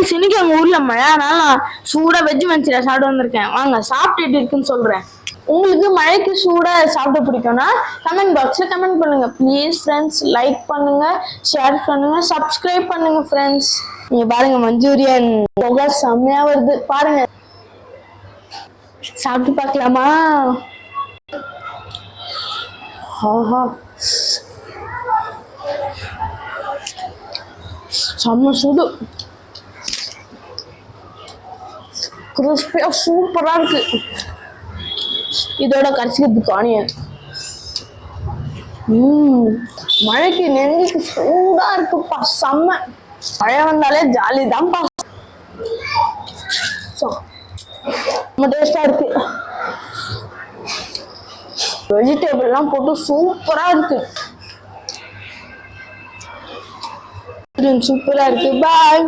Friends, இன்னைக்கு எங்கள் ஊரில் மழை, அதனால நான் சூடாக வெஜ் மஞ்சூரியா சாப்பிட்டு வந்திருக்கேன். வாங்க சாப்பிட்டு இருக்குன்னு சொல்கிறேன். உங்களுக்கு மழைக்கு சூடாக சாப்பிட பிடிக்கும்னா கமெண்ட் பாக்ஸில் கமெண்ட் பண்ணுங்க. ப்ளீஸ் ஃப்ரெண்ட்ஸ், லைக் பண்ணுங்க, ஷேர் பண்ணுங்க, சப்ஸ்கிரைப் பண்ணுங்க ஃப்ரெண்ட்ஸ். நீங்க பாருங்க, மஞ்சூரியன் புகை செம்மையா வருது பாருங்க. சாப்பிட்டு பார்க்கலாமா? ஆஹா, செம்ம சூடு, கிறிஸ்பியா சூப்பரா இருக்கு. இதோட கடிச்சிக்கிறதுக்கு ஆனியன். மழைக்கு நெஞ்சுக்கு சூடா இருக்குப்பா, செம்ம. மழை வந்தாலே ஜாலி தான்ப்பா. ரொம்ப டேஸ்டா இருக்கு. வெஜிடபிள் எல்லாம் போட்டு சூப்பரா இருக்கு. சூப்பரா இருக்கு. பாய்.